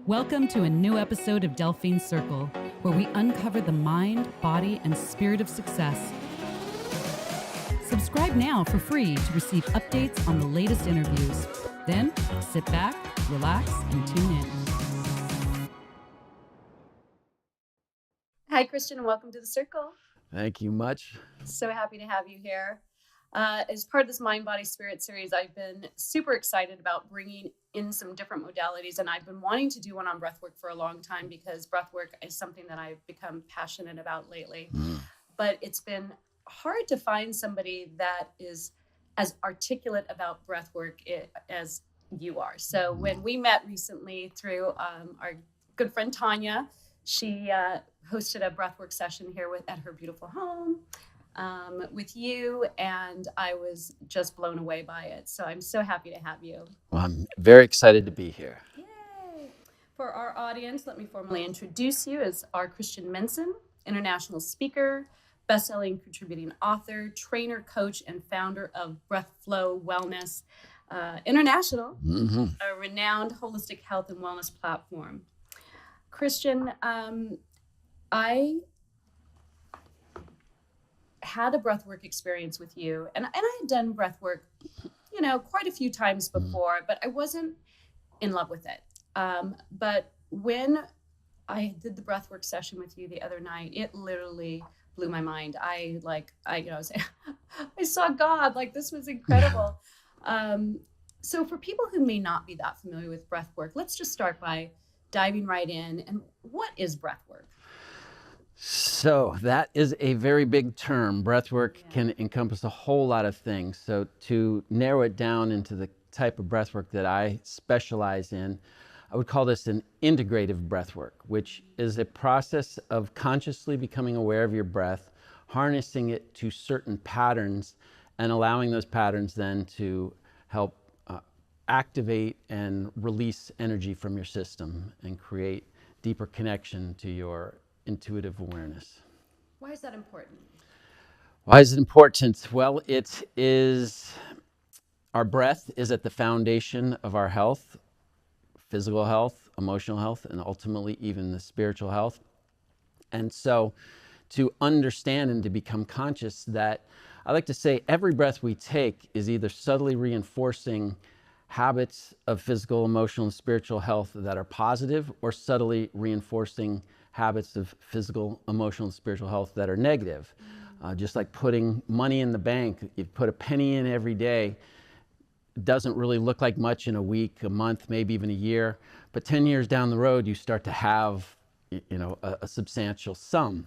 Welcome to a new episode of Delphine Circle, where we uncover the mind, body, and spirit of success. Subscribe now for free to receive updates on the latest interviews. Then sit back, relax, and tune in. Hi, Christian, and welcome to the Circle. Thank you much. So happy to have you here. As part of this Mind, Body, Spirit series, I've been super excited about bringing in some different modalities, and I've been wanting to do one on breathwork for a long time because breathwork is something that I've become passionate about lately. But it's been hard to find somebody that is as articulate about breathwork as you are. So when we met recently through our good friend Tanya, she hosted a breathwork session here at her beautiful home. With you, and I was just blown away by it. So I'm so happy to have you. Well, I'm very excited to be here. Yay! For our audience, let me formally introduce you as our Christian Minson, international speaker, best-selling contributing author, trainer, coach, and founder of BreathFlow Wellness International, a renowned holistic health and wellness platform. Christian, I had a breathwork experience with you, and I had done breathwork, quite a few times before, but I wasn't in love with it. But when I did the breathwork session with you the other night, it literally blew my mind. I saw God. Like, this was incredible. So for people who may not be that familiar with breathwork, let's just start by diving right in. And what is breathwork? So that is a very big term. Breathwork can encompass a whole lot of things. So to narrow it down into the type of breathwork that I specialize in, I would call this an integrative breathwork, which is a process of consciously becoming aware of your breath, harnessing it to certain patterns, and allowing those patterns then to help activate and release energy from your system and create deeper connection to your intuitive awareness. Why is that important? Why is it important? Well, our breath is at the foundation of our health, physical health, emotional health, and ultimately even the spiritual health. And so to understand and to become conscious that, I like to say, every breath we take is either subtly reinforcing habits of physical, emotional, and spiritual health that are positive, or subtly reinforcing habits of physical, emotional, and spiritual health that are negative. Just like putting money in the bank, you put a penny in every day. It doesn't really look like much in a week, a month, maybe even a year. But 10 years down the road, you start to have a substantial sum.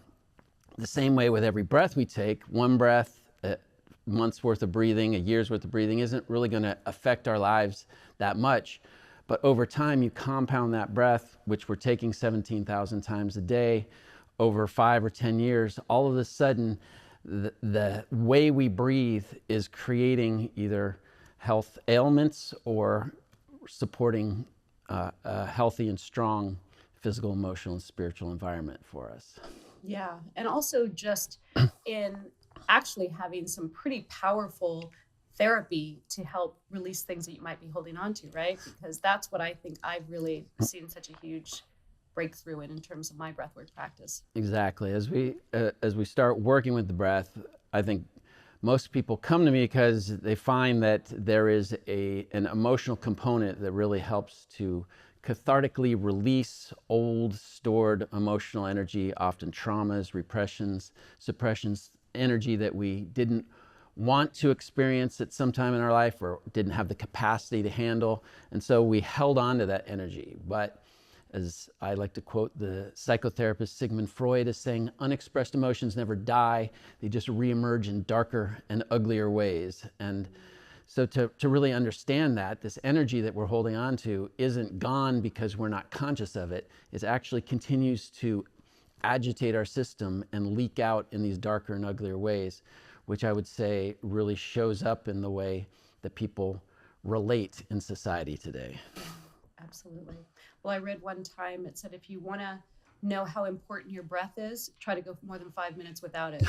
The same way with every breath we take, one breath, a month's worth of breathing, a year's worth of breathing isn't really going to affect our lives that much. But over time, you compound that breath, which we're taking 17,000 times a day, over 5 or 10 years, all of a sudden, the way we breathe is creating either health ailments or supporting a healthy and strong physical, emotional, and spiritual environment for us. Yeah, and also just in actually having some pretty powerful therapy to help release things that you might be holding on to, right? Because that's what I think I've really seen such a huge breakthrough in terms of my breathwork practice. Exactly. As we start working with the breath, I think most people come to me because they find that there is an emotional component that really helps to cathartically release old stored emotional energy, often traumas, repressions, suppressions, energy that we didn't want to experience at some time in our life or didn't have the capacity to handle. And so we held on to that energy. But as I like to quote the psychotherapist Sigmund Freud as saying, unexpressed emotions never die, they just reemerge in darker and uglier ways. And so to really understand that, this energy that we're holding on to isn't gone because we're not conscious of it. It actually continues to agitate our system and leak out in these darker and uglier ways, which I would say really shows up in the way that people relate in society today. Absolutely. Well, I read one time, it said, if you want to know how important your breath is, try to go more than 5 minutes without it.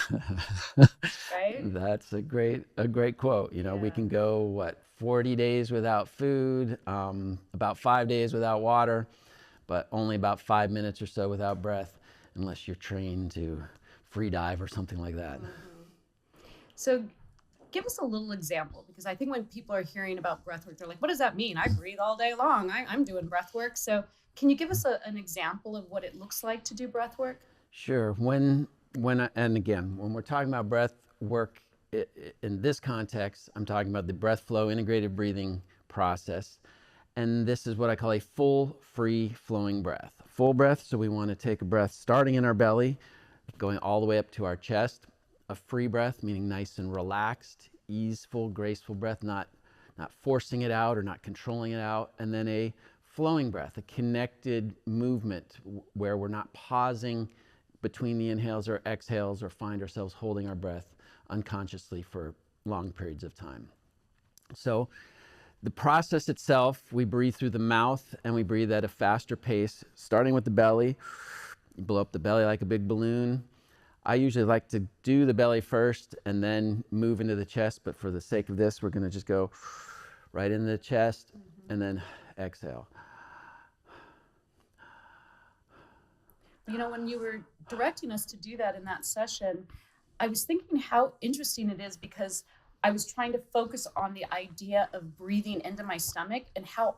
Right? That's a great quote. We can go, 40 days without food, about 5 days without water. but only about 5 minutes or so without breath, unless you're trained to free dive or something like that. So give us a little example, because I think when people are hearing about breath work, they're like, what does that mean? I breathe all day long. I'm doing breath work. So can you give us an example of what it looks like to do breath work? Sure. And again, when we're talking about breath work in this context, I'm talking about the BreathFlow integrated breathing process. And this is what I call a full, free flowing breath. Full breath, so we want to take a breath starting in our belly, going all the way up to our chest. A free breath, meaning nice and relaxed, easeful, graceful breath, not forcing it out or not controlling it out. And then a flowing breath, a connected movement where we're not pausing between the inhales or exhales or find ourselves holding our breath unconsciously for long periods of time. So the process itself, we breathe through the mouth and we breathe at a faster pace, starting with the belly. You blow up the belly like a big balloon. I usually like to do the belly first and then move into the chest, but for the sake of this, we're going to just go right into the chest and then exhale. You know, when you were directing us to do that in that session, I was thinking how interesting it is, because I was trying to focus on the idea of breathing into my stomach and how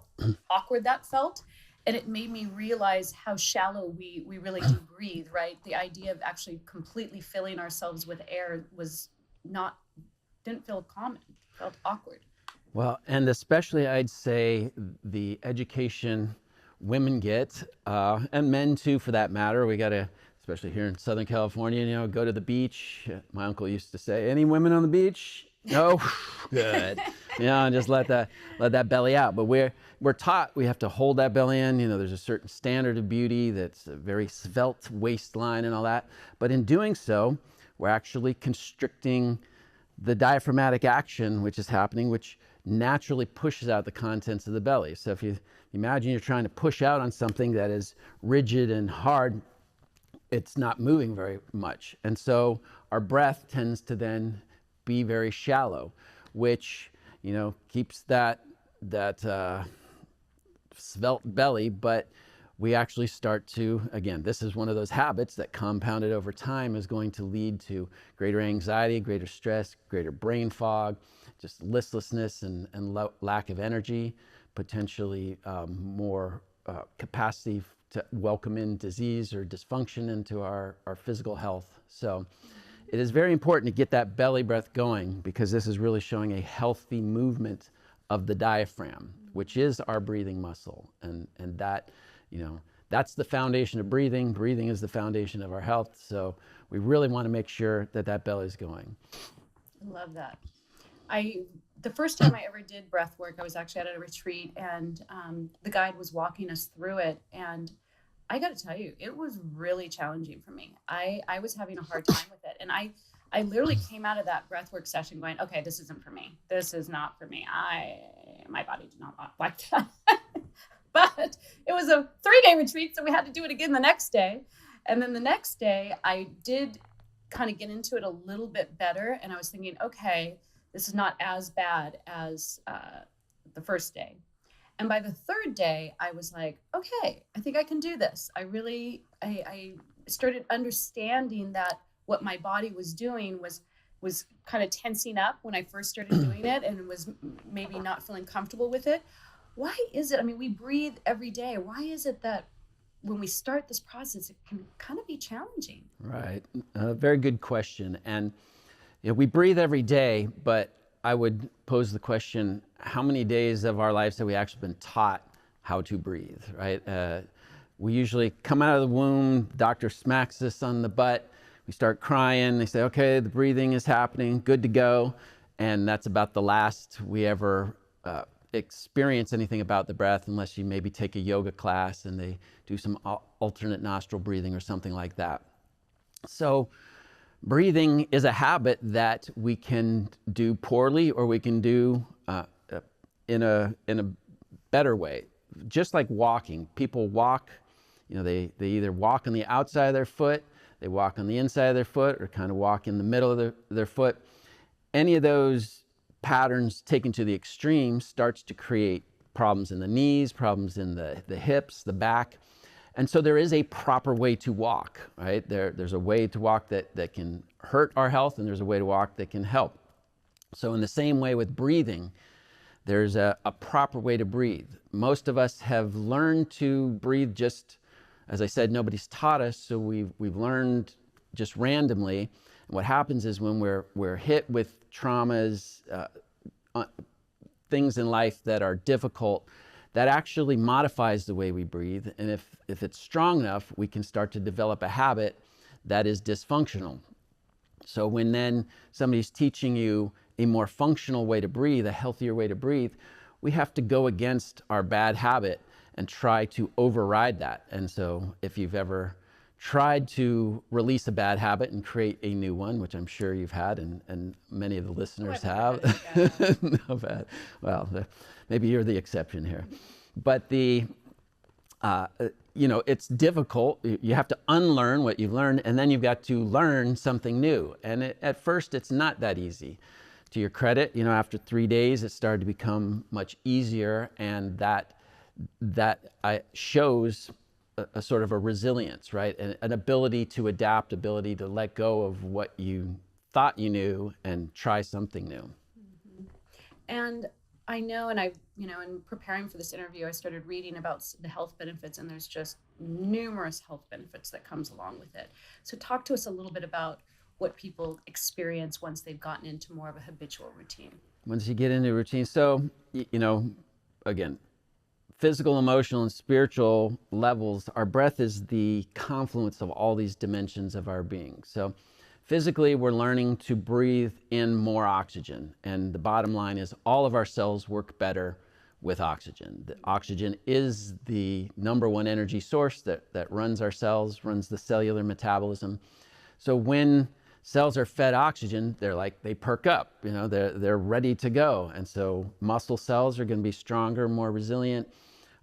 awkward that felt. And it made me realize how shallow we really do breathe, right? The idea of actually completely filling ourselves with air didn't feel common, felt awkward. Well, and especially I'd say the education women get, and men too for that matter. We got to, especially here in Southern California, go to the beach. My uncle used to say, any women on the beach? No? Good. And just let that belly out. But we're taught we have to hold that belly in. There's a certain standard of beauty that's a very svelte waistline and all that. But in doing so, we're actually constricting the diaphragmatic action which is happening, which naturally pushes out the contents of the belly. So if you imagine you're trying to push out on something that is rigid and hard, it's not moving very much. And so our breath tends to then be very shallow, which keeps that svelte belly, but we actually start to, again, this is one of those habits that compounded over time is going to lead to greater anxiety, greater stress, greater brain fog, just listlessness and lack of energy, potentially more capacity to welcome in disease or dysfunction into our physical health. So it is very important to get that belly breath going, because this is really showing a healthy movement of the diaphragm, which is our breathing muscle. And that, that's the foundation of breathing. Breathing is the foundation of our health. So we really want to make sure that belly is going. I love that. The first time I ever did breath work, I was actually at a retreat, and the guide was walking us through it. And I got to tell you, it was really challenging for me. I was having a hard time with it. And I literally came out of that breathwork session going, okay, this isn't for me. This is not for me. My body did not like that. But it was a 3-day retreat, so we had to do it again the next day. And then the next day, I did kind of get into it a little bit better. And I was thinking, okay, this is not as bad as the first day. And by the 3rd day, I was like, okay, I think I can do this. I started understanding that what my body was doing was kind of tensing up when I first started doing it, and was maybe not feeling comfortable with it. Why is it? I mean, we breathe every day. Why is it that when we start this process, it can kind of be challenging? Right. Very good question. And we breathe every day, but I would pose the question, how many days of our lives have we actually been taught how to breathe, right? We usually come out of the womb, doctor smacks us on the butt, we start crying, they say, okay, the breathing is happening, good to go. And that's about the last we ever experience anything about the breath, unless you maybe take a yoga class and they do some alternate nostril breathing or something like that. So breathing is a habit that we can do poorly, or we can do in a better way. Just like walking, people walk, they either walk on the outside of their foot, they walk on the inside of their foot, or kind of walk in the middle of their foot. Any of those patterns taken to the extreme starts to create problems in the knees, problems in the hips, the back. And so there is a proper way to walk, right? There's a way to walk that can hurt our health, and there's a way to walk that can help. So in the same way with breathing, there's a proper way to breathe. Most of us have learned to breathe just, as I said, nobody's taught us, so we've learned just randomly. And what happens is when we're hit with traumas, things in life that are difficult, that actually modifies the way we breathe. And if it's strong enough, we can start to develop a habit that is dysfunctional. So when then somebody's teaching you a more functional way to breathe, a healthier way to breathe, we have to go against our bad habit and try to override that. And so if you've ever tried to release a bad habit and create a new one, which I'm sure you've had, and many of the listeners have. No bad. Well, maybe you're the exception here. But it's difficult. You have to unlearn what you've learned, and then you've got to learn something new. And at first, it's not that easy. To your credit, after 3 days, it started to become much easier, and that shows a sort of a resilience, right? An ability to adapt, ability to let go of what you thought you knew and try something new. Mm-hmm. And I know, and in preparing for this interview, I started reading about the health benefits, and there's just numerous health benefits that comes along with it. So talk to us a little bit about what people experience once they've gotten into more of a habitual routine. Once you get into a routine, so, again, physical, emotional, and spiritual levels, our breath is the confluence of all these dimensions of our being. So physically, we're learning to breathe in more oxygen. And the bottom line is all of our cells work better with oxygen. The oxygen is the number one energy source that runs our cells, runs the cellular metabolism. So when cells are fed oxygen, they perk up, they're ready to go. And so muscle cells are going to be stronger, more resilient.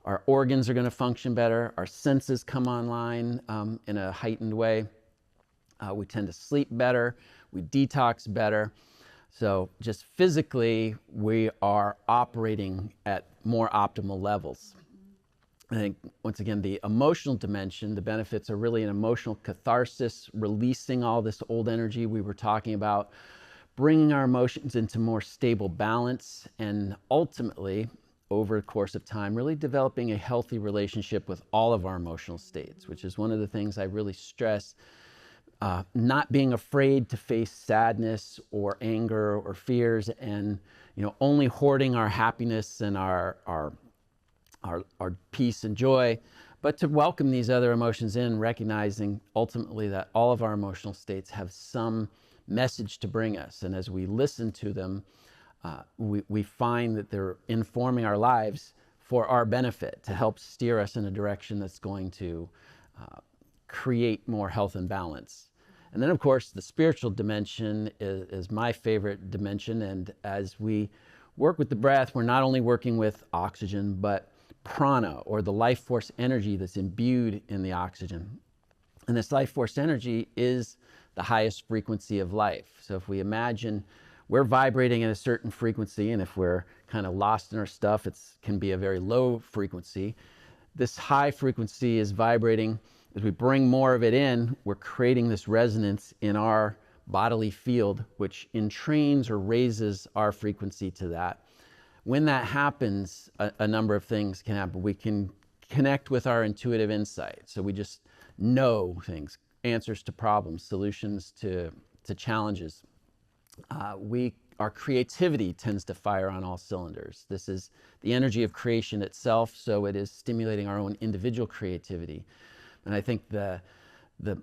Our organs are going to function better. Our senses come online in a heightened way. We tend to sleep better. We detox better. So just physically, we are operating at more optimal levels. I think, once again, the emotional dimension, the benefits are really an emotional catharsis, releasing all this old energy we were talking about, bringing our emotions into more stable balance, and ultimately, over the course of time, really developing a healthy relationship with all of our emotional states, which is one of the things I really stress. Not being afraid to face sadness or anger or fears, and only hoarding our happiness and our peace and joy, but to welcome these other emotions in, recognizing ultimately that all of our emotional states have some message to bring us. And as we listen to them, we find that they're informing our lives for our benefit, to help steer us in a direction that's going to create more health and balance. And then, of course, the spiritual dimension is my favorite dimension. And as we work with the breath, we're not only working with oxygen, but prana, or the life force energy that's imbued in the oxygen. And this life force energy is the highest frequency of life. So if we imagine we're vibrating at a certain frequency, and if we're kind of lost in our stuff, it can be a very low frequency. This high frequency is vibrating. As we bring more of it in, we're creating this resonance in our bodily field, which entrains or raises our frequency to that. When that happens, a number of things can happen. We can connect with our intuitive insight. So we just know things, answers to problems, solutions to challenges. Our creativity tends to fire on all cylinders. This is the energy of creation itself, so it is stimulating our own individual creativity. And I think the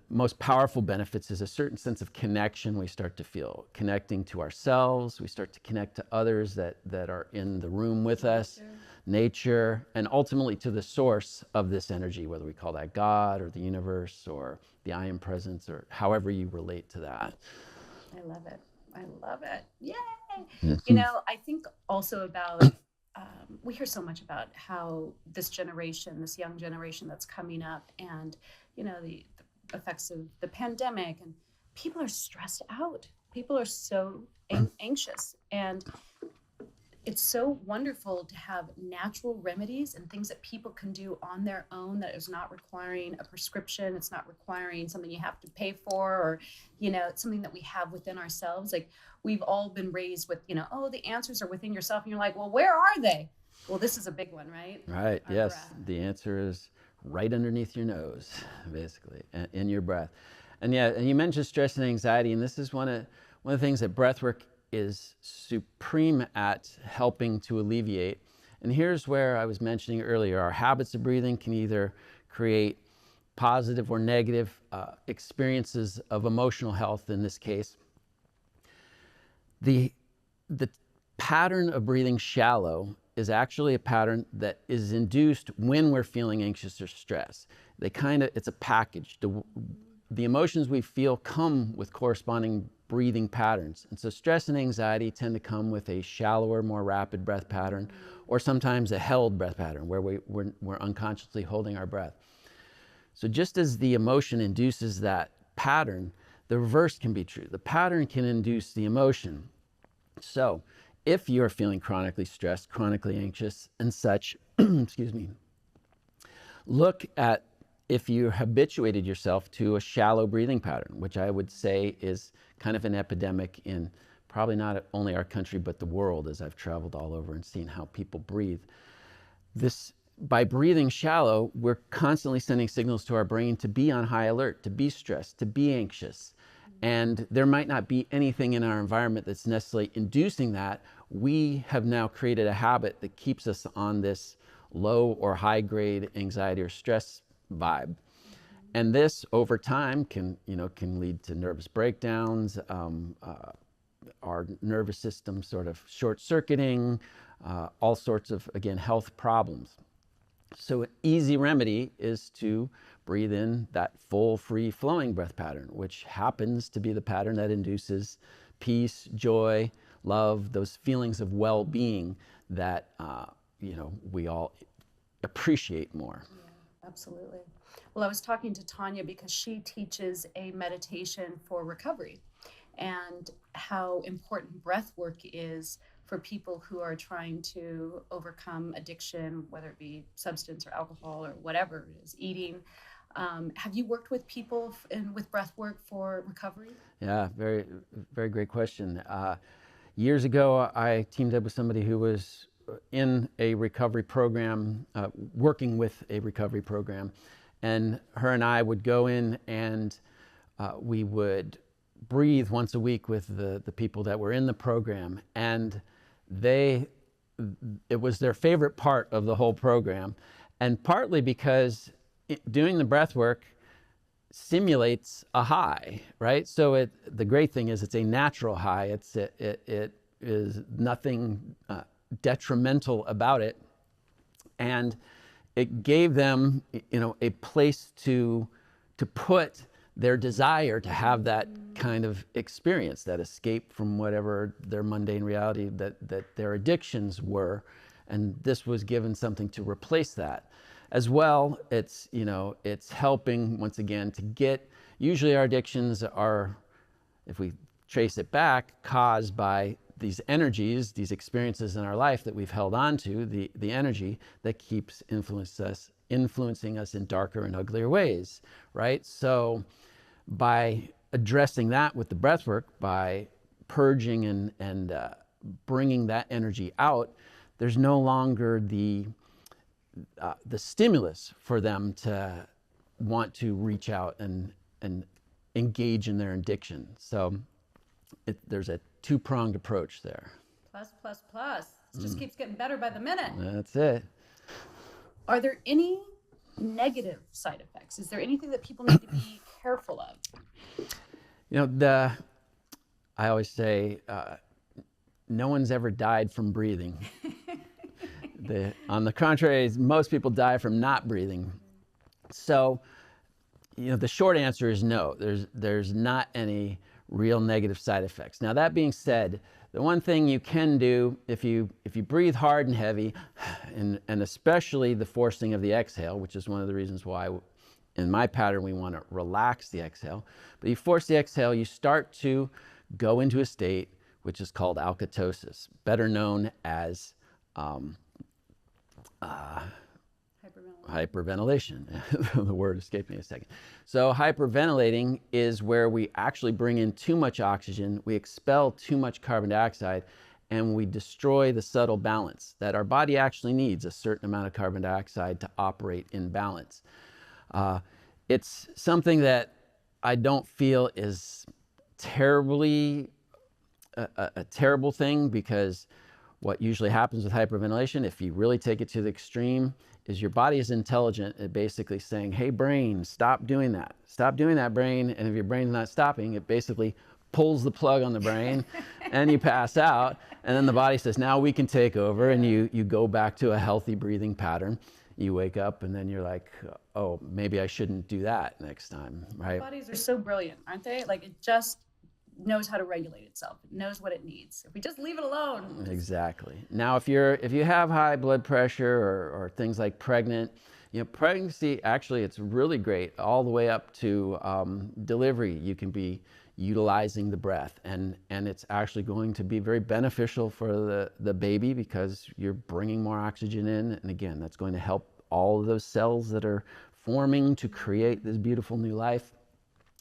most powerful benefits is a certain sense of connection we start to feel, connecting to ourselves. We start to connect to others that are in the room with us, nature, and ultimately to the source of this energy, whether we call that God or the universe or the I Am Presence, or however you relate to that. I love it. I love it. Yay! Mm-hmm. I think also about, we hear so much about how this young generation that's coming up, and, the effects of the pandemic, and people are stressed out. People are so anxious. And it's so wonderful to have natural remedies and things that people can do on their own that is not requiring a prescription. It's not requiring something you have to pay for, or, it's something that we have within ourselves. Like, we've all been raised with, oh, the answers are within yourself. And you're like, well, where are they? Well, this is a big one, right? Right. Our Yes. breath. The answer is right underneath your nose, basically, in your breath. And yeah, and you mentioned stress and anxiety, and this is one of the things that breathwork is supreme at helping to alleviate. And here's where I was mentioning earlier, our habits of breathing can either create positive or negative experiences of emotional health in this case. The pattern of breathing shallow is actually a pattern that is induced when we're feeling anxious or stressed. It's a package. The emotions we feel come with corresponding breathing patterns. And so stress and anxiety tend to come with a shallower, more rapid breath pattern, or sometimes a held breath pattern where we're unconsciously holding our breath. So just as the emotion induces that pattern, the reverse can be true. The pattern can induce the emotion. So if you're feeling chronically stressed, chronically anxious and such, excuse me, look at if you habituated yourself to a shallow breathing pattern, which I would say is kind of an epidemic in probably not only our country, but the world, as I've traveled all over and seen how people breathe. By breathing shallow, we're constantly sending signals to our brain to be on high alert, to be stressed, to be anxious. And there might not be anything in our environment that's necessarily inducing that. We have now created a habit that keeps us on this low or high grade anxiety or stress vibe. And this over time can lead to nervous breakdowns, our nervous system sort of short circuiting, all sorts of, again, health problems. So an easy remedy is to breathe in that full, free flowing breath pattern, which happens to be the pattern that induces peace, joy, love, those feelings of well-being that, we all appreciate more. Yeah, absolutely. Well, I was talking to Tanya because she teaches a meditation for recovery and how important breath work is for people who are trying to overcome addiction, whether it be substance or alcohol or whatever it is, eating. Have you worked with people with breath work for recovery? Yeah, very, very great question. Years ago, I teamed up with somebody who was in a recovery program, working with a recovery program, and her and I would go in and we would breathe once a week with the people that were in the program, and it was their favorite part of the whole program, and partly because doing the breath work simulates a high, right? So the great thing is it's a natural high. It is nothing detrimental about it, and it gave them, a place to put their desire to have that kind of experience, that escape from whatever their mundane reality that their addictions were, and this was given something to replace that. As well, it's helping once again to get. Usually, our addictions are, if we trace it back, caused by these energies, these experiences in our life that we've held on to, the energy that keeps influencing us in darker and uglier ways, right? So by addressing that with the breath work, by purging and bringing that energy out, there's no longer the stimulus for them to want to reach out and engage in their addiction. So there's a two-pronged approach there. Plus, plus, plus. It just keeps getting better by the minute. That's it. Are there any negative side effects? Is there anything that people need to be careful of? I always say, no one's ever died from breathing. On the contrary, most people die from not breathing. So, the short answer is no. There's not any real negative side effects. Now, that being said, the one thing you can do if you breathe hard and heavy, and especially the forcing of the exhale, which is one of the reasons why in my pattern we want to relax the exhale, but you force the exhale, you start to go into a state which is called alkatosis, better known as hyperventilation. The word escaped me a second. So hyperventilating is where we actually bring in too much oxygen, we expel too much carbon dioxide, and we destroy the subtle balance that our body actually needs, a certain amount of carbon dioxide to operate in balance. It's something that I don't feel is terribly a terrible thing, because what usually happens with hyperventilation, if you really take it to the extreme, is your body is intelligent at basically saying, hey brain, stop doing that. Stop doing that, brain. And if your brain's not stopping, it basically pulls the plug on the brain and you pass out. And then the body says, now we can take over, and you go back to a healthy breathing pattern. You wake up and then you're like, oh, maybe I shouldn't do that next time, right? Bodies are so brilliant, aren't they? Like, it just knows how to regulate itself. It knows what it needs. If we just leave it alone. Exactly. Now, if you have high blood pressure or things like pregnant, pregnancy, actually, it's really great all the way up to delivery. You can be utilizing the breath, and it's actually going to be very beneficial for the baby, because you're bringing more oxygen in. And again, that's going to help all of those cells that are forming to create this beautiful new life.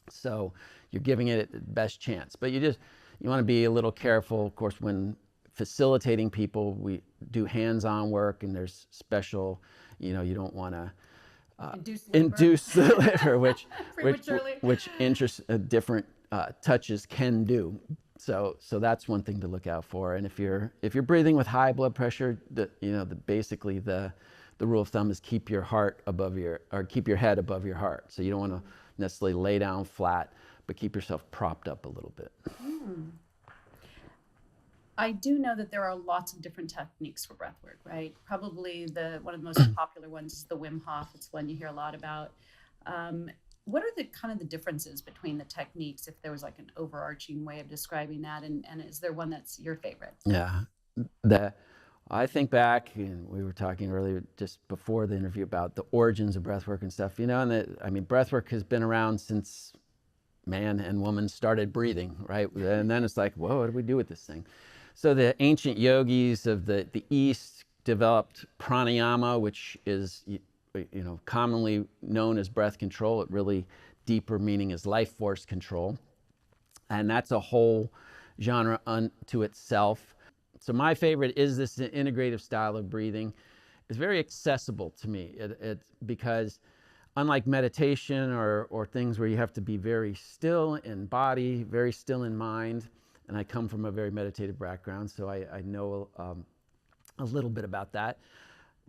So you're giving it the best chance. But you want to be a little careful, of course, when facilitating people. We do hands-on work, and there's special, you don't want to induce the labor, which different touches can do. So that's one thing to look out for. And if you're breathing with high blood pressure, basically the rule of thumb is keep your head above your heart. So you don't want to necessarily lay down flat, but keep yourself propped up a little bit. I do know that there are lots of different techniques for breath work, right? Probably one of the most popular ones is the Wim Hof. It's one you hear a lot about. What are the kind of the differences between the techniques, if there was like an overarching way of describing that, and is there one that's your favorite? Yeah, I think back, and we were talking earlier just before the interview about the origins of breathwork and stuff, and breathwork has been around since man and woman started breathing, right? And then it's like, whoa, what do we do with this thing? So the ancient yogis of the East developed pranayama, which is commonly known as breath control. It really deeper meaning is life force control. And that's a whole genre unto itself. So my favorite is this integrative style of breathing. It's very accessible to me. Because unlike meditation or things where you have to be very still in body, very still in mind, and I come from a very meditative background, so I know a little bit about that.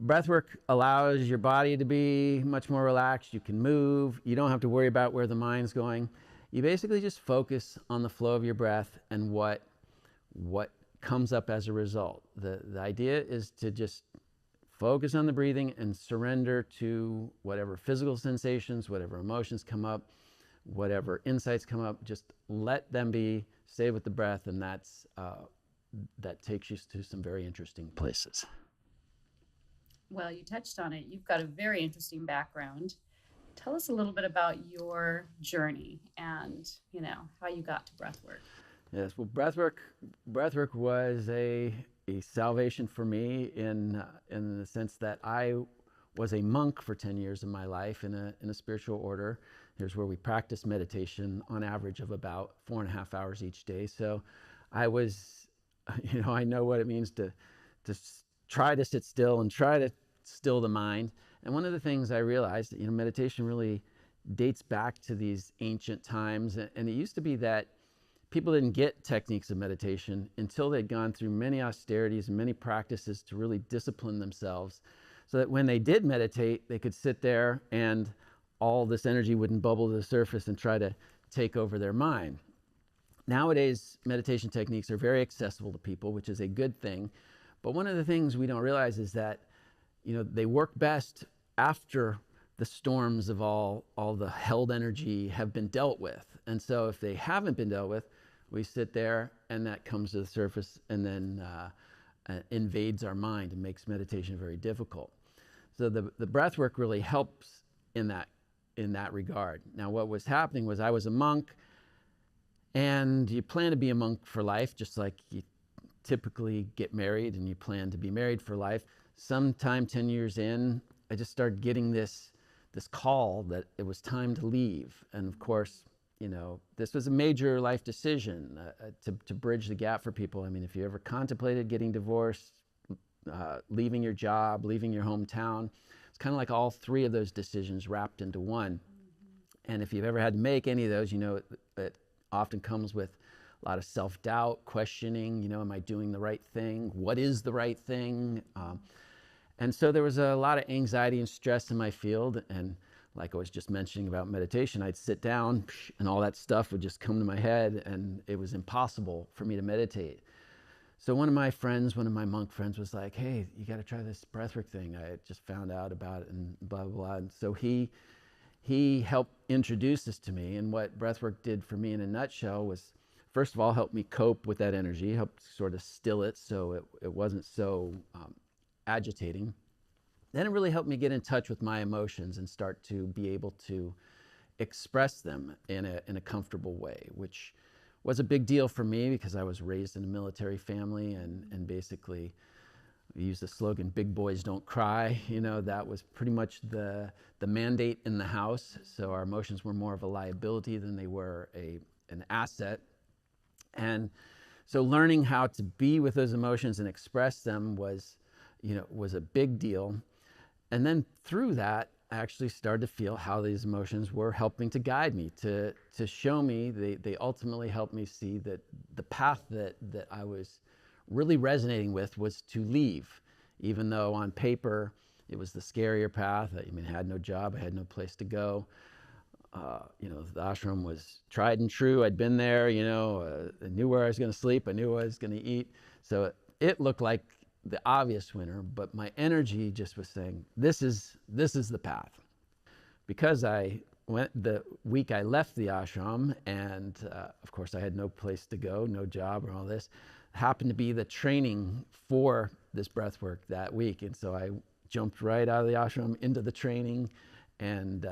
Breathwork allows your body to be much more relaxed. You can move. You don't have to worry about where the mind's going. You basically just focus on the flow of your breath and what comes up as a result. The idea is to just focus on the breathing and surrender to whatever physical sensations, whatever emotions come up, whatever insights come up. Just let them be. Stay with the breath, and that takes you to some very interesting places. Well, you touched on it. You've got a very interesting background. Tell us a little bit about your journey and, how you got to breathwork. Yes, well, breathwork was a salvation for me in the sense that I was a monk for 10 years of my life in a spiritual order. Here's where we practice meditation on average of about 4.5 hours each day. So I was, I know what it means to try to sit still and try to still the mind. And one of the things I realized, meditation really dates back to these ancient times. And it used to be that people didn't get techniques of meditation until they'd gone through many austerities and many practices to really discipline themselves, so that when they did meditate, they could sit there and all this energy wouldn't bubble to the surface and try to take over their mind. Nowadays, meditation techniques are very accessible to people, which is a good thing. But one of the things we don't realize is that, they work best after the storms of all the held energy have been dealt with. And so if they haven't been dealt with, we sit there and that comes to the surface and then invades our mind and makes meditation very difficult. So the breath work really helps in that regard. Now, what was happening was I was a monk, And you plan to be a monk for life, just like you typically get married and you plan to be married for life. Sometime 10 years in, I just started getting this call that it was time to leave. And of course, this was a major life decision to bridge the gap for people. I mean, if you ever contemplated getting divorced, leaving your job, leaving your hometown, it's kind of like all three of those decisions wrapped into one. And if you've ever had to make any of those, it often comes with a lot of self-doubt, questioning, am I doing the right thing? What is the right thing? And so there was a lot of anxiety and stress in my field. And like I was just mentioning about meditation, I'd sit down and all that stuff would just come to my head, and it was impossible for me to meditate. So one of my monk friends was like, hey, you got to try this breathwork thing. I had just found out about it and blah, blah, blah. And so he helped introduce this to me. And what breathwork did for me in a nutshell was, first of all, help me cope with that energy, helped sort of still it so it wasn't so agitating. Then it really helped me get in touch with my emotions and start to be able to express them in a comfortable way, which was a big deal for me because I was raised in a military family, and basically we use the slogan, big boys don't cry. That was pretty much the mandate in the house. So our emotions were more of a liability than they were an asset. And so learning how to be with those emotions and express them was a big deal. And then through that, I actually started to feel how these emotions were helping to guide me, to show me. They ultimately helped me see that the path that I was really resonating with was to leave, even though on paper it was the scarier path. I had no job, I had no place to go. The ashram was tried and true. I'd been there, I knew where I was going to sleep, I knew what I was going to eat. So it looked like the obvious winner, but my energy just was saying, this is the path. Because I went the week I left the ashram, and of course I had no place to go, no job or all this, happened to be the training for this breath work that week. And so I jumped right out of the ashram into the training and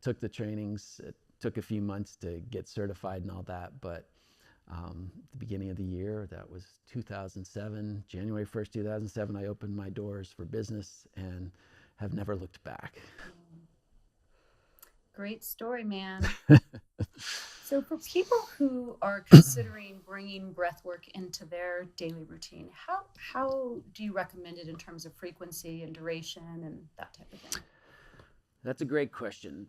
took the trainings. It took a few months to get certified and all that, but the beginning of the year, that was 2007, January 1st, 2007, I opened my doors for business and have never looked back. Great story, man. So for people who are considering bringing breathwork into their daily routine, how do you recommend it in terms of frequency and duration and that type of thing? That's a great question.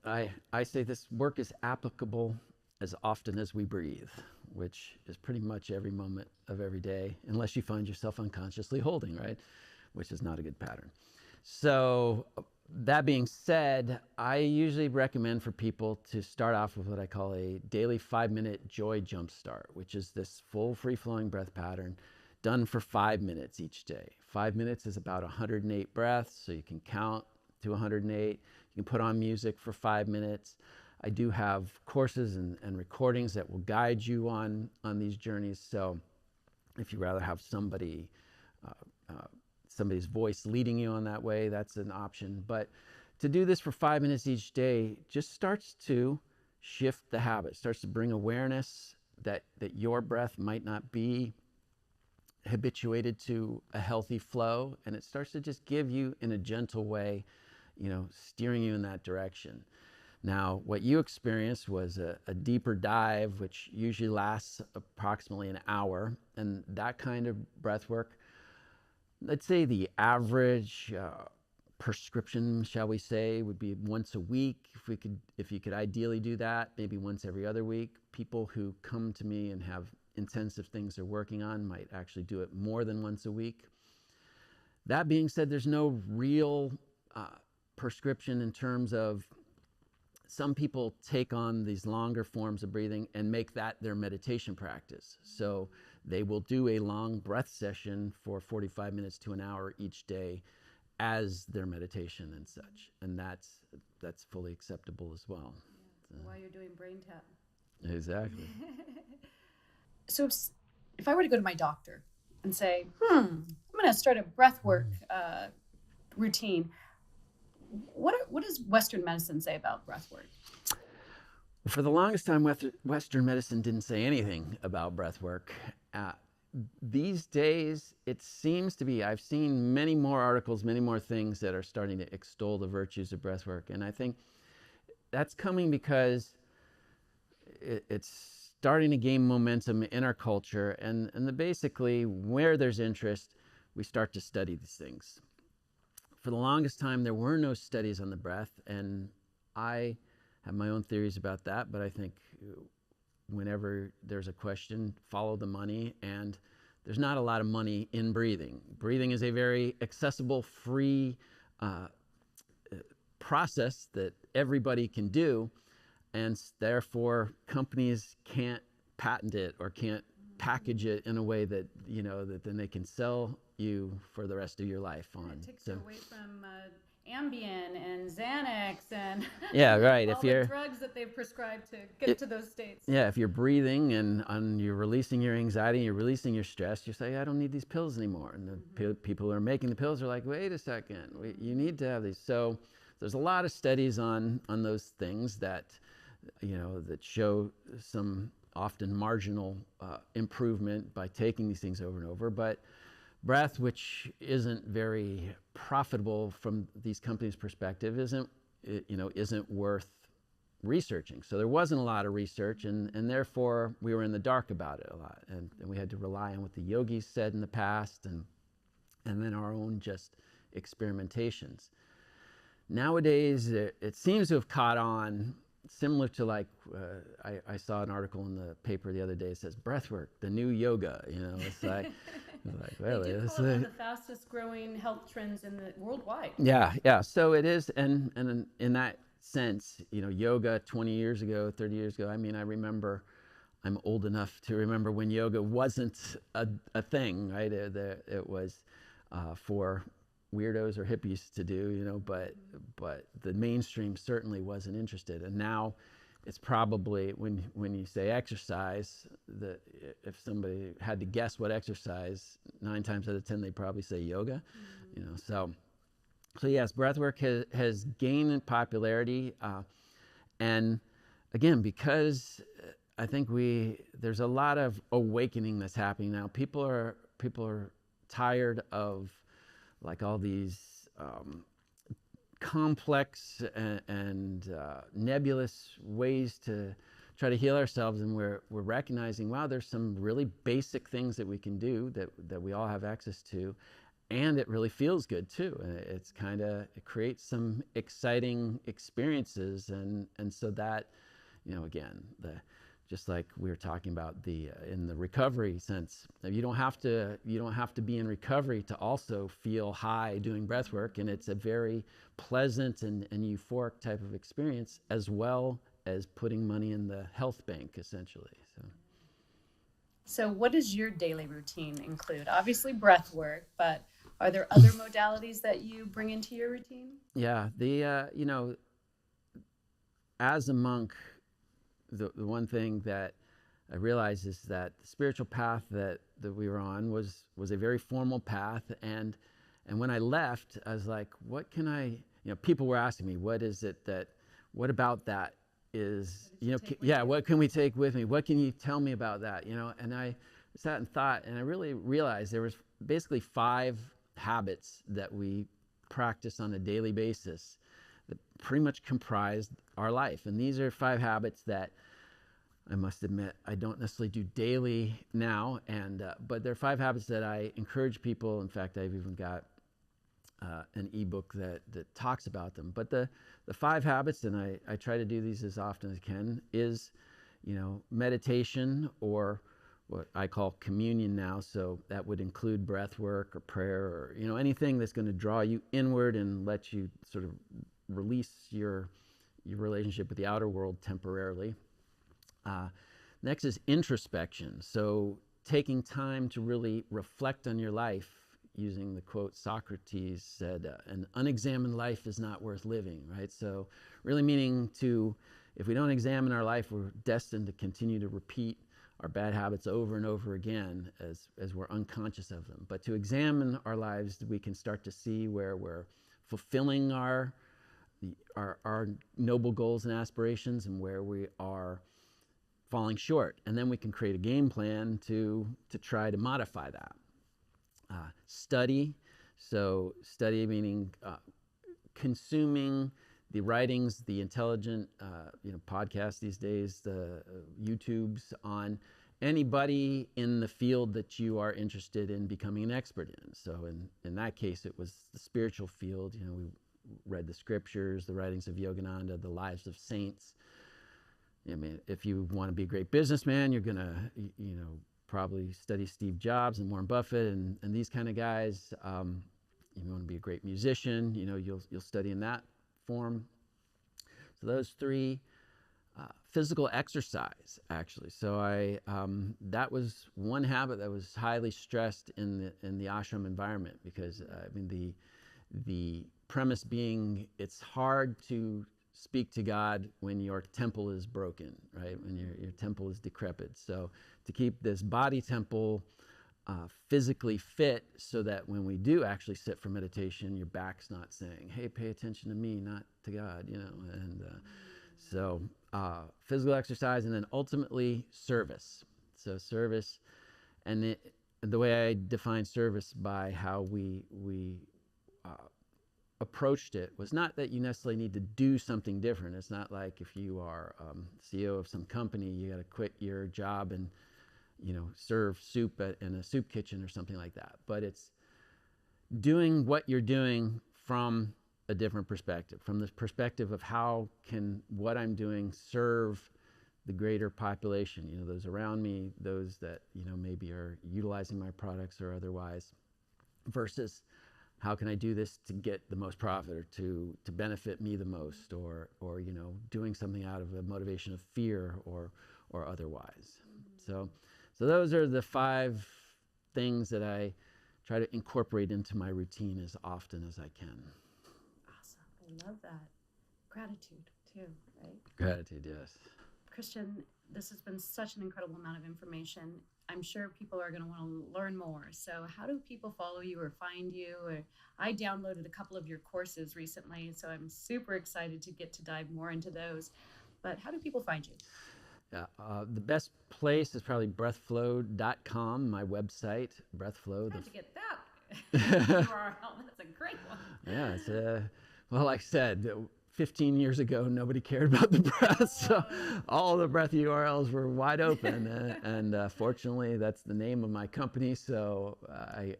I say this work is applicable as often as we breathe, which is pretty much every moment of every day, unless you find yourself unconsciously holding, right? Which is not a good pattern. So that being said, I usually recommend for people to start off with what I call a daily 5-minute joy jump start, which is this full free-flowing breath pattern done for 5 minutes each day. 5 minutes is about 108 breaths, so you can count to 108. You can put on music for 5 minutes. I do have courses and recordings that will guide you on these journeys. So if you'd rather have somebody's voice leading you on that way, that's an option. But to do this for 5 minutes each day just starts to shift the habit, starts to bring awareness that your breath might not be habituated to a healthy flow, and it starts to just give you, in a gentle way, steering you in that direction. Now, what you experienced was a deeper dive, which usually lasts approximately an hour. And that kind of breath work, let's say the average prescription, shall we say, would be once a week. If you could ideally do that, maybe once every other week. People who come to me and have intensive things they're working on might actually do it more than once a week. That being said, there's no real prescription in terms of, some people take on these longer forms of breathing and make that their meditation practice. So they will do a long breath session for 45 minutes to an hour each day as their meditation and such. And that's fully acceptable as well. Yeah. So, while you're doing brain tap. Exactly. So if I were to go to my doctor and say, I'm going to start a breathwork routine, what does Western medicine say about breathwork? For the longest time, Western medicine didn't say anything about breath work. Uh, these days, it seems to be, I've seen many more articles, many more things that are starting to extol the virtues of breath work. And I think that's coming because it's starting to gain momentum in our culture. And basically, where there's interest, we start to study these things. For the longest time, there were no studies on the breath. And I have my own theories about that, but I think whenever there's a question, follow the money. And there's not a lot of money in breathing. Breathing is a very accessible, free process that everybody can do, and therefore companies can't patent it or can't package it in a way that, you know, that then they can sell you for the rest of your life on. It takes you away from Ambien and Xanax and yeah, right. all the drugs that they've prescribed to get to those states. Yeah, if you're breathing and you're releasing your anxiety, you're releasing your stress, you say, I don't need these pills anymore. And the people who are making the pills are like, wait a second, you need to have these. So there's a lot of studies on those things that, you know, that show some often marginal improvement by taking these things over and over. But breath, which isn't very profitable from these companies' perspective, isn't worth researching. So there wasn't a lot of research, and therefore we were in the dark about it a lot. And we had to rely on what the yogis said in the past and then our own just experimentations. Nowadays, it seems to have caught on, similar to like, I saw an article in the paper the other day that says, breathwork, the new yoga, you know, it's like, really, they do call it one of the fastest growing health trends in the worldwide. Yeah, so it is, and in that sense, you know, yoga 20 years ago, 30 years ago, I mean, I remember, I'm old enough to remember when yoga wasn't a thing, right? It was for weirdos or hippies to do, you know, but the mainstream certainly wasn't interested. And now it's probably, when you say exercise, if somebody had to guess what exercise, 9 times out of 10 they'd probably say yoga, you know. So yes, breathwork has gained in popularity, and again, because I think there's a lot of awakening that's happening now. People are tired of like all these complex and nebulous ways to try to heal ourselves, and we're recognizing, wow, there's some really basic things that we can do that we all have access to, and it really feels good too. And it creates some exciting experiences, and so that, you know, again, just like we were talking about in the recovery sense, you don't have to be in recovery to also feel high doing breath work, and it's a very pleasant and euphoric type of experience, as well as putting money in the health bank, essentially. So what does your daily routine include? Obviously breath work, but are there other modalities that you bring into your routine? Yeah, you know, as a monk, the one thing that I realized is that the spiritual path that we were on was a very formal path, and when I left, I was like, what can I, you know, people were asking me, what about that is, you know, what can we take with me? What can you tell me about that? You know, and I sat and thought, and I really realized there was basically 5 habits that we practice on a daily basis that pretty much comprised our life. And these are 5 habits that I must admit I don't necessarily do daily now, but they're 5 habits that I encourage people. In fact, I've even got an ebook that talks about them. But the 5 habits, and I try to do these as often as I can, is, you know, meditation, or what I call communion now. So that would include breath work or prayer, or, you know, anything that's going to draw you inward and let you sort of release your relationship with the outer world temporarily. Next is introspection. So taking time to really reflect on your life, using the quote Socrates said, an unexamined life is not worth living, right? So really meaning if we don't examine our life, we're destined to continue to repeat our bad habits over and over again as we're unconscious of them. But to examine our lives, we can start to see where we're fulfilling our our noble goals and aspirations and where we are falling short. And then we can create a game plan to try to modify that. Study. So study meaning consuming the writings, the intelligent, podcasts these days, the YouTubes on anybody in the field that you are interested in becoming an expert in. So in that case, it was the spiritual field. We read the scriptures, the writings of Yogananda, the lives of saints. I mean, if you want to be a great businessman, you're going to, probably study Steve Jobs and Warren Buffett and these kind of guys. You want to be a great musician, you'll study in that form. So those three. Physical exercise, actually. So that was one habit that was highly stressed in the ashram environment, because the premise being it's hard to speak to God when your temple is broken, right? When your temple is decrepit. So to keep this body temple physically fit, so that when we do actually sit for meditation, your back's not saying, "Hey, pay attention to me, not to God," and so physical exercise, and then ultimately service. So service, and the way I define service by how we approached it was not that you necessarily need to do something different. It's not like if you are CEO of some company, you got to quit your job and serve soup in a soup kitchen or something like that. But it's doing what you're doing from a different perspective, from the perspective of how can what I'm doing serve the greater population, those around me, those that, maybe are utilizing my products or otherwise, versus how can I do this to get the most profit, or to benefit me the most, or doing something out of a motivation of fear or otherwise. So those are the 5 things that I try to incorporate into my routine as often as I can. I love that. Gratitude too, right? Gratitude, yes. Christian, this has been such an incredible amount of information. I'm sure people are going to want to learn more. So how do people follow you or find you? I downloaded a couple of your courses recently, so I'm super excited to get to dive more into those. But how do people find you? Yeah, the best place is probably breathflow.com, my website, BreathFlow. How'd you get that URL? That's a great one. Yeah, it's well, like I said, 15 years ago, nobody cared about the breath, so all the breath URLs were wide open, and fortunately, that's the name of my company, so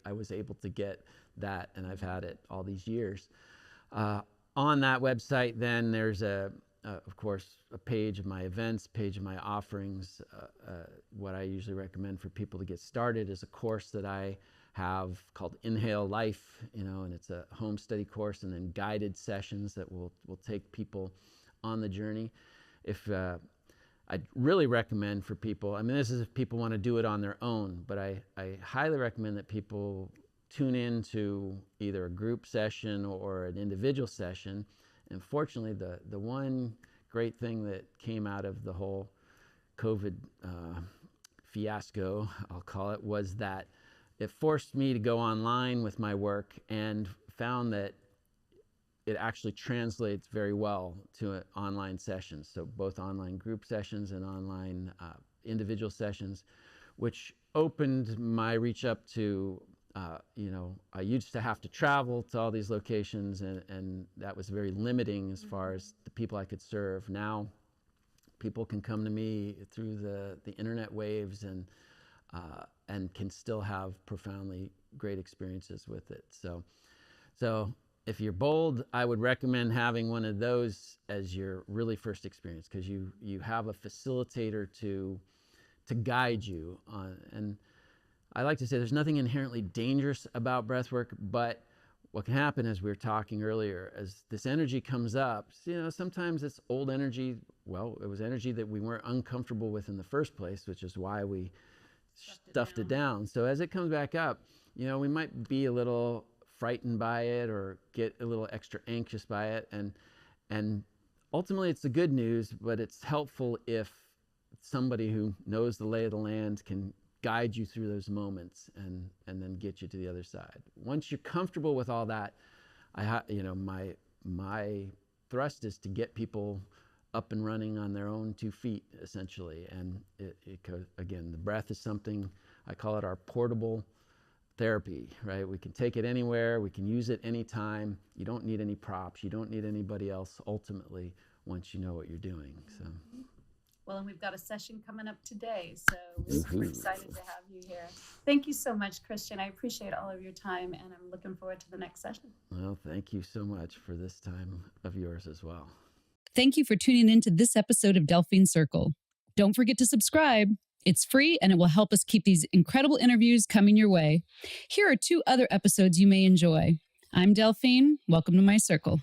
I was able to get that, and I've had it all these years. On that website, then there's of course, a page of my events, page of my offerings. What I usually recommend for people to get started is a course that I have called Inhale Life, and it's a home study course, and then guided sessions that will take people on the journey. If I'd really recommend for people, this is if people want to do it on their own, but I highly recommend that people tune in to either a group session or an individual session. And fortunately, the one great thing that came out of the whole COVID fiasco, I'll call it, was that it forced me to go online with my work, and found that it actually translates very well to online sessions. So both online group sessions and online individual sessions, which opened my reach up to, I used to have to travel to all these locations, and that was very limiting as far as the people I could serve. Now people can come to me through the internet waves, and can still have profoundly great experiences with it. So if you're bold, I would recommend having one of those as your really first experience, because you have a facilitator to guide you on. And I like to say there's nothing inherently dangerous about breathwork, but what can happen, as we were talking earlier, as this energy comes up, sometimes it's old energy. Well, it was energy that we weren't uncomfortable with in the first place, which is why we stuffed it down. So as it comes back up, we might be a little frightened by it, or get a little extra anxious by it. And ultimately it's the good news, but it's helpful if somebody who knows the lay of the land can guide you through those moments and then get you to the other side. Once you're comfortable with all that, my thrust is to get people up and running on their own 2 feet, essentially. And again, the breath is something, I call it our portable therapy, right? We can take it anywhere, we can use it anytime. You don't need any props, you don't need anybody else ultimately once you know what you're doing. So. Well, and we've got a session coming up today, so we're super excited to have you here. Thank you so much, Christian. I appreciate all of your time, and I'm looking forward to the next session. Well, thank you so much for this time of yours as well. Thank you for tuning in to this episode of Delphine Circle. Don't forget to subscribe. It's free and it will help us keep these incredible interviews coming your way. Here are 2 other episodes you may enjoy. I'm Delphine. Welcome to my circle.